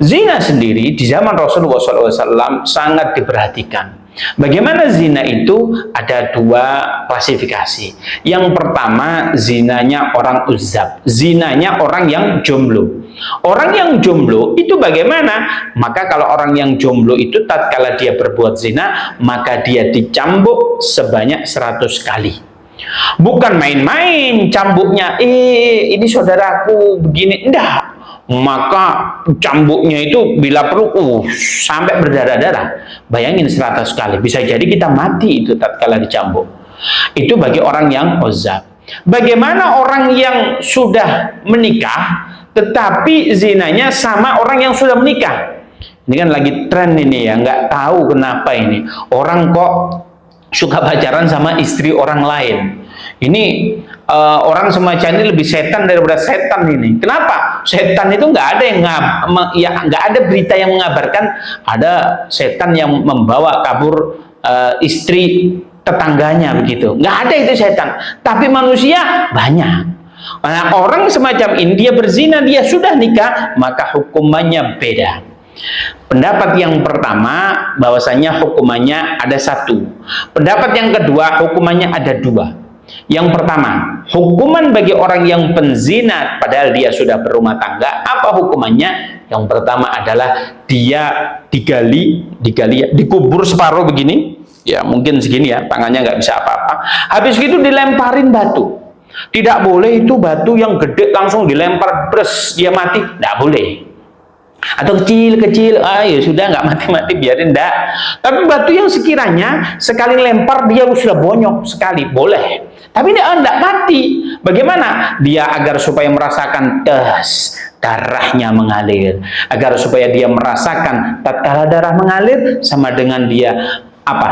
Zina sendiri di zaman Rasulullah SAW sangat diperhatikan. Bagaimana zina itu? Ada dua klasifikasi. Yang pertama, zinanya orang uzab, zinanya orang yang jomblo. Orang yang jomblo itu bagaimana? Maka kalau orang yang jomblo itu tatkala dia berbuat zina, maka dia dicambuk sebanyak 100 kali. Bukan main-main cambuknya, ini saudaraku begini, enggak. Maka cambuknya itu bila perlu sampai berdarah-darah. Bayangin 100 kali, bisa jadi kita mati itu tatkala dicambuk. Itu bagi orang yang uzab. Bagaimana orang yang sudah menikah tetapi zinanya sama orang yang sudah menikah? Ini kan lagi tren ini ya, nggak tahu kenapa ini orang kok suka pacaran sama istri orang lain. Ini orang semacam ini lebih setan daripada setan ini. Kenapa? Setan itu nggak ada yang nggak ada berita yang mengabarkan ada setan yang membawa kabur istri tetangganya begitu. Nggak ada itu setan. Tapi manusia banyak. Nah, orang semacam ini dia berzina, dia sudah nikah, maka hukumannya beda. Pendapat yang pertama bahwasanya hukumannya ada satu. Pendapat yang kedua hukumannya ada dua. Yang pertama, hukuman bagi orang yang penzina padahal dia sudah berumah tangga, apa hukumannya? Yang pertama adalah dia dikubur separuh begini, ya mungkin segini ya, tangannya nggak bisa apa-apa. Habis itu dilemparin batu. Tidak boleh itu batu yang gede langsung dilempar, bres, dia mati, nggak boleh. Atau kecil-kecil, ya sudah nggak mati-mati, biarin enggak. Tapi batu yang sekiranya sekali lempar dia sudah bonyok sekali, boleh. Tapi dia enggak mati. Bagaimana? Dia agar supaya merasakan darahnya mengalir, agar supaya dia merasakan tatkala darah mengalir sama dengan dia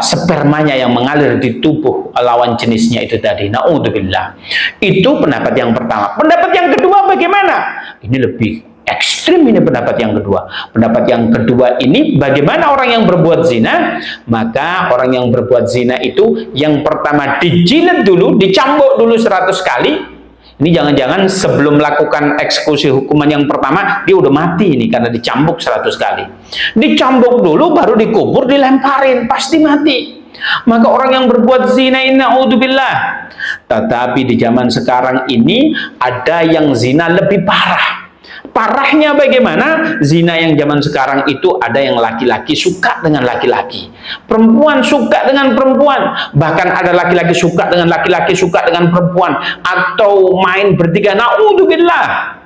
spermanya yang mengalir di tubuh lawan jenisnya itu tadi. Naudzubillah. Itu pendapat yang pertama. Pendapat yang kedua bagaimana? Ini lebih ekstrim, ini pendapat yang kedua. Pendapat yang kedua ini bagaimana orang yang berbuat zina? Maka orang yang berbuat zina itu yang pertama dijilid dulu, dicambuk dulu 100 kali. Ini jangan-jangan sebelum melakukan eksekusi hukuman yang pertama dia udah mati ini karena dicambuk 100 kali. Dicambuk dulu baru dikubur, dilemparin, pasti mati. Maka orang yang berbuat zina ini naudzubillah. Tetapi di zaman sekarang ini ada yang zina lebih parah. Parahnya bagaimana? Zina yang zaman sekarang itu ada yang laki-laki suka dengan laki-laki, perempuan suka dengan perempuan, bahkan ada laki-laki suka dengan laki-laki, suka dengan perempuan, atau main bertiga. Naudzubillah.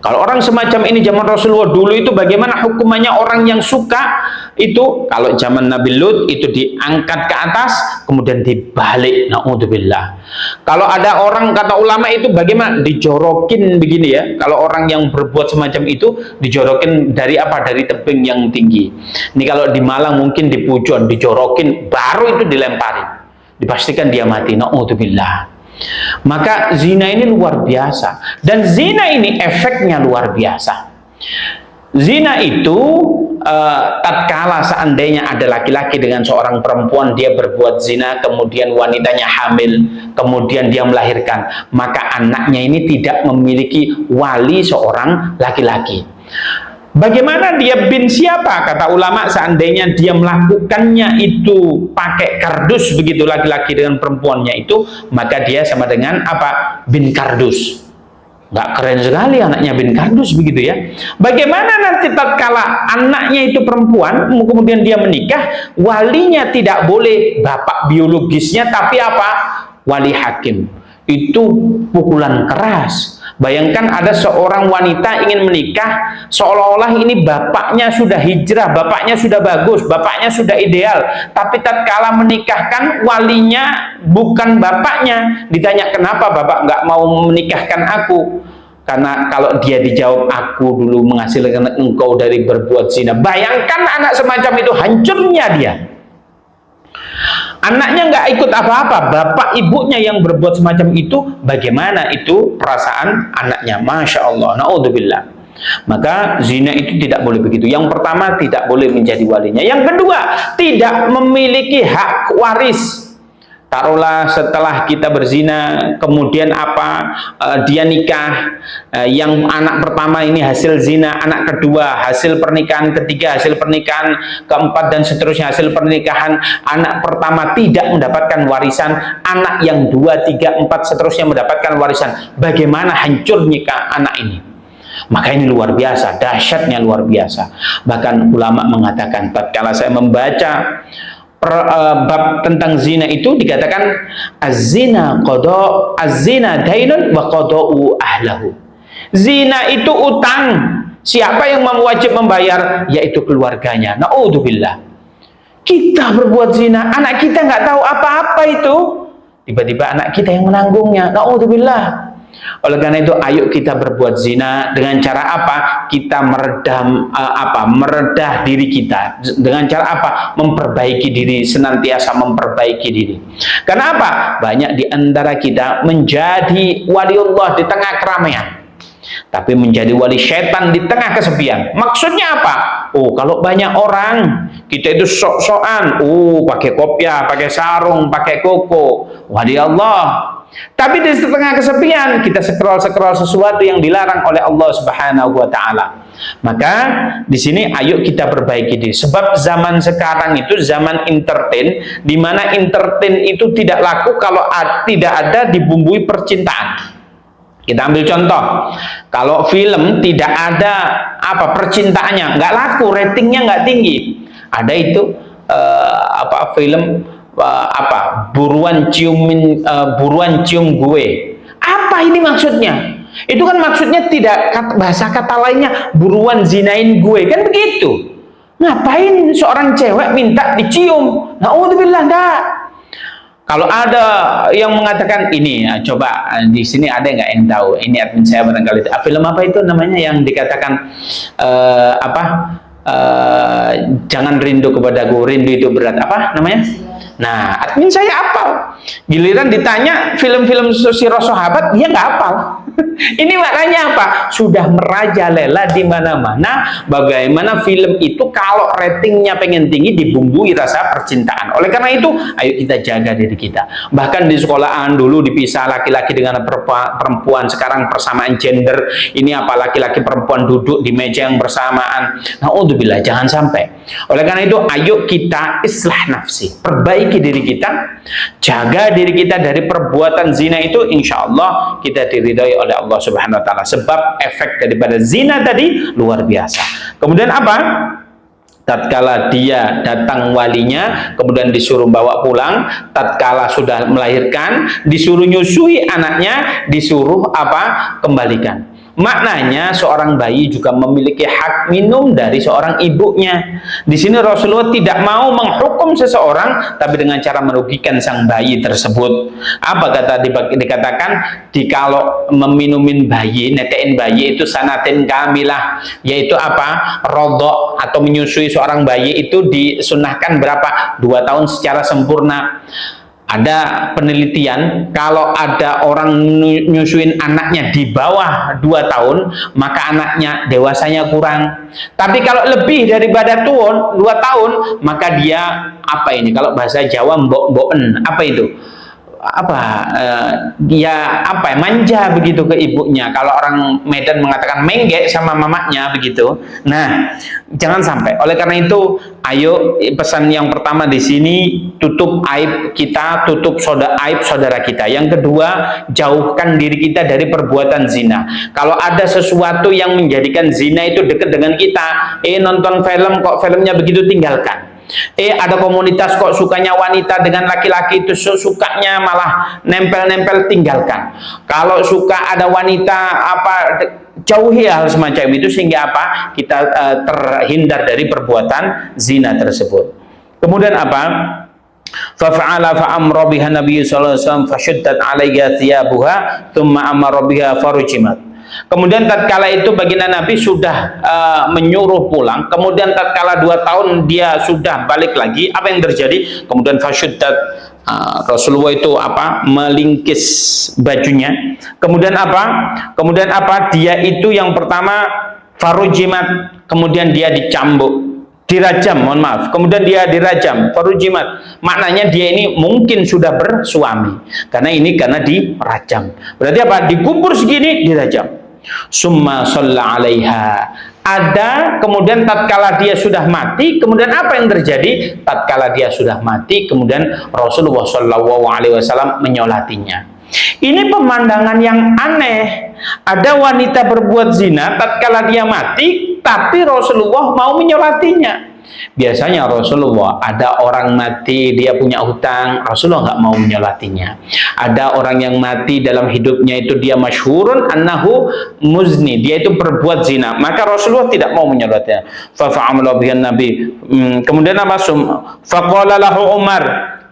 Kalau orang semacam ini zaman Rasulullah dulu itu bagaimana hukumannya? Orang yang suka itu kalau zaman Nabi Lut itu diangkat ke atas kemudian dibalik. Naudzubillah. Kalau ada orang kata ulama itu bagaimana? Dijorokin begini ya. Kalau orang yang berbuat semacam itu dijorokin dari apa? Dari tebing yang tinggi. Ini kalau di Malang mungkin di Pujon dijorokin baru itu dilemparin. Dipastikan dia mati. Naudzubillah. Maka zina ini luar biasa, dan zina ini efeknya luar biasa. Zina itu tatkala seandainya ada laki-laki dengan seorang perempuan, dia berbuat zina, kemudian wanitanya hamil, kemudian dia melahirkan, maka anaknya ini tidak memiliki wali seorang laki-laki. Bagaimana dia bin siapa? Kata ulama, seandainya dia melakukannya itu pakai kardus begitu, laki-laki dengan perempuannya itu, maka dia sama dengan apa? Bin kardus. Nggak keren sekali anaknya bin kardus begitu ya. Bagaimana nanti tatkala anaknya itu perempuan, kemudian dia menikah, walinya tidak boleh bapak biologisnya, tapi apa? Wali hakim. Itu pukulan keras. Bayangkan ada seorang wanita ingin menikah, seolah-olah ini bapaknya sudah hijrah, bapaknya sudah bagus, bapaknya sudah ideal, tapi tatkala menikahkan walinya bukan bapaknya. Ditanya kenapa bapak nggak mau menikahkan aku? Karena kalau dia dijawab aku dulu menghasilkan engkau dari berbuat zina. Bayangkan anak semacam itu hancurnya dia. Anaknya nggak ikut apa-apa, bapak ibunya yang berbuat semacam itu, bagaimana itu perasaan anaknya? Masya Allah, naudzubillah. Maka zina itu tidak boleh begitu. Yang pertama, tidak boleh menjadi walinya. Yang kedua, tidak memiliki hak waris. Taruhlah setelah kita berzina, kemudian dia nikah, yang anak pertama ini hasil zina, anak kedua hasil pernikahan, ketiga hasil pernikahan, keempat dan seterusnya hasil pernikahan, anak pertama tidak mendapatkan warisan, anak yang 2, 3, 4 seterusnya mendapatkan warisan. Bagaimana hancurnya anak ini? Maka ini luar biasa, dahsyatnya luar biasa. Bahkan ulama mengatakan, tatkala saya membaca bab tentang zina itu dikatakan az-zina dainun wa qada'u ahlahu. Zina itu utang. Siapa yang wajib membayar? Yaitu keluarganya. Naudzubillah. Kita berbuat zina, anak kita nggak tahu apa-apa itu. Tiba-tiba anak kita yang menanggungnya. Naudzubillah. Oleh karena itu, ayo kita berbuat zina dengan cara apa? Kita meredah diri kita. Dengan cara apa? Memperbaiki diri, senantiasa memperbaiki diri. Karena apa? Banyak di antara kita menjadi waliullah di tengah keramaian, tapi menjadi wali setan di tengah kesepian. Maksudnya apa? Oh, kalau banyak orang, kita itu sok-sokan, pakai kopiah, pakai sarung, pakai koko, wali Allah. Tapi di tengah kesepian, kita scroll sesuatu yang dilarang oleh Allah Subhanahu wa Ta'ala. Maka di sini ayo kita perbaiki diri. Sebab zaman sekarang itu zaman entertain, di mana entertain itu tidak laku kalau tidak ada dibumbui percintaan. Kita ambil contoh, kalau film tidak ada percintaannya, nggak laku, ratingnya nggak tinggi. Ada itu film buruan cium gue. Apa ini maksudnya? Itu kan maksudnya tidak, bahasa kata lainnya buruan zinain gue, kan begitu. Ngapain seorang cewek minta dicium? Naudzubillah, enggak. Kalau ada yang mengatakan ini, coba di sini ada nggak yang tahu? Ini admin saya barangkali. Film apa itu namanya yang dikatakan jangan rindu kepadaku, rindu itu berat. Apa namanya? Nah, admin saya hafal. Giliran ditanya film-film sirah sahabat, dia nggak hafal. Ini maknanya apa? Sudah merajalela di mana-mana. Bagaimana film itu kalau ratingnya pengen tinggi dibumbui rasa percintaan. Oleh karena itu, ayo kita jaga diri kita. Bahkan di sekolahan dulu dipisah laki-laki dengan perempuan. Sekarang persamaan gender. Ini laki-laki perempuan duduk di meja yang bersamaan. Naudzubillah, jangan sampai. Oleh karena itu, ayo kita islah nafsi, perbaiki diri kita, jaga diri kita dari perbuatan zina itu. Insya Allah kita diridhai oleh Allah Subhanahu wa Ta'ala. Sebab efek daripada zina tadi luar biasa. Kemudian apa? Tatkala dia datang walinya, kemudian disuruh bawa pulang. Tatkala sudah melahirkan, disuruh nyusui anaknya, disuruh kembalikan. Maknanya seorang bayi juga memiliki hak minum dari seorang ibunya. Di sini Rasulullah tidak mau menghukum seseorang, tapi dengan cara merugikan sang bayi tersebut. Apa dikatakan? Kalau meminumin bayi, netein bayi itu sanatin kamilah, yaitu rodok atau menyusui seorang bayi itu disunahkan berapa? 2 tahun secara sempurna. Ada penelitian, kalau ada orang nyusuin anaknya di bawah 2 tahun, maka anaknya dewasanya kurang. Tapi kalau lebih daripada 2 tahun, maka dia kalau bahasa Jawa mbok-mboken, itu? Dia manja begitu ke ibunya. Kalau orang Medan mengatakan menggek sama mamanya begitu. Nah, jangan sampai. Oleh karena itu, ayo pesan yang pertama di sini, tutup aib kita, tutup aib saudara kita. Yang kedua, jauhkan diri kita dari perbuatan zina. Kalau ada sesuatu yang menjadikan zina itu dekat dengan kita, nonton film kok filmnya begitu, tinggalkan. Ada komunitas kok sukanya wanita dengan laki-laki itu sukanya malah nempel-nempel, tinggalkan. Kalau suka ada wanita jauhi hal semacam itu sehingga kita terhindar dari perbuatan zina tersebut. Kemudian fa'ala fa'amra biha Nabi sallallahu alaihi wasallam fashuddat 'alaiha thiyabuha thumma amara biha farujimat. Kemudian tatkala itu baginda Nabi sudah menyuruh pulang, kemudian tatkala 2 tahun dia sudah balik lagi, apa yang terjadi? Kemudian fasyuddat, Rasulullah itu melingkis bajunya. Kemudian dia itu yang pertama farujimat, kemudian dia dicambuk. dirajam, mohon maaf, kemudian dia dirajam, farujimat, maknanya dia ini mungkin sudah bersuami, karena dirajam. Berarti apa? Dikubur segini, dirajam. Summa shalla 'alaiha. Ada kemudian tatkala dia sudah mati, kemudian apa yang terjadi? Tatkala dia sudah mati, kemudian Rasulullah Shallallahu Alaihi Wasallam menyolatinya. Ini pemandangan yang aneh. Ada wanita berbuat zina tatkala dia mati, tapi Rasulullah mau menyolatinya. Biasanya Rasulullah, ada orang mati, dia punya hutang, Rasulullah nggak mau menyolatinya. Ada orang yang mati dalam hidupnya itu dia masyhurun annahu muzni, dia itu berbuat zina, maka Rasulullah tidak mau menyolatinya. Fafa'amala bihan Nabi. Kemudian apa? Faqala lahu Umar.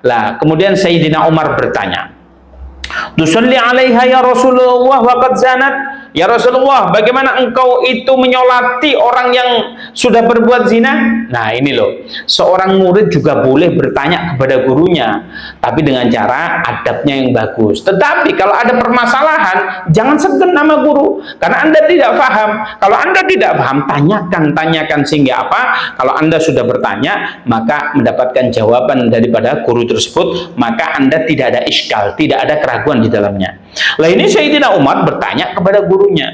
Lah, kemudian Sayyidina Umar bertanya, "Tusalli 'alaiha ya Rasulullah wa qad zanat?" Ya Rasulullah, bagaimana engkau itu menyolati orang yang sudah berbuat zina? Nah ini loh, seorang murid juga boleh bertanya kepada gurunya, tapi dengan cara adabnya yang bagus. Tetapi kalau ada permasalahan, jangan segan nama guru, karena Anda tidak paham. Kalau Anda tidak paham, tanyakan sehingga apa? Kalau Anda sudah bertanya, maka mendapatkan jawaban daripada guru tersebut, maka Anda tidak ada iskal, tidak ada keraguan di dalamnya. Lah ini Sayyidina Umar bertanya kepada gurunya,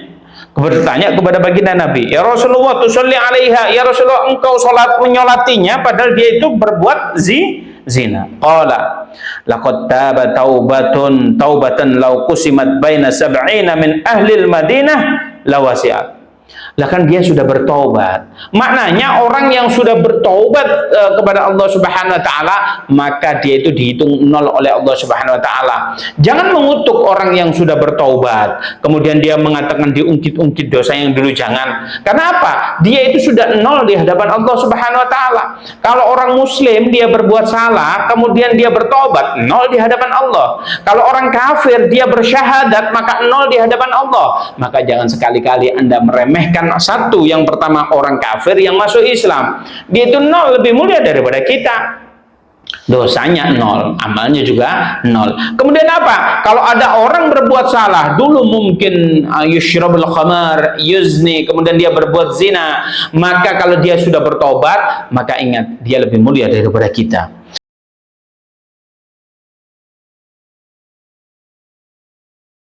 bertanya kepada baginda Nabi, ya Rasulullah, tusalli 'alaiha, ya Rasulullah, engkau salat menyolatinya padahal dia itu berbuat zina. Qala laqad taba taubatan law qusimat baina sab'ina min ahli al-Madinah lawasi'at. Lah kan dia sudah bertobat. Maknanya orang yang sudah bertobat kepada Allah Subhanahu wa taala, maka dia itu dihitung nol oleh Allah Subhanahu wa taala. Jangan mengutuk orang yang sudah bertobat, kemudian dia mengatakan diungkit-ungkit dosa yang dulu, jangan. Karena apa? Dia itu sudah nol di hadapan Allah Subhanahu wa taala. Kalau orang muslim dia berbuat salah, kemudian dia bertobat, nol di hadapan Allah. Kalau orang kafir dia bersyahadat, maka nol di hadapan Allah. Maka jangan sekali-kali Anda meremehkan satu, yang pertama orang kafir yang masuk Islam, dia itu nol, lebih mulia daripada kita, dosanya nol, amalnya juga nol. Kemudian apa? Kalau ada orang berbuat salah dulu, mungkin yushrabul khamar, yuzni, kemudian dia berbuat zina, maka kalau dia sudah bertobat, maka ingat dia lebih mulia daripada kita.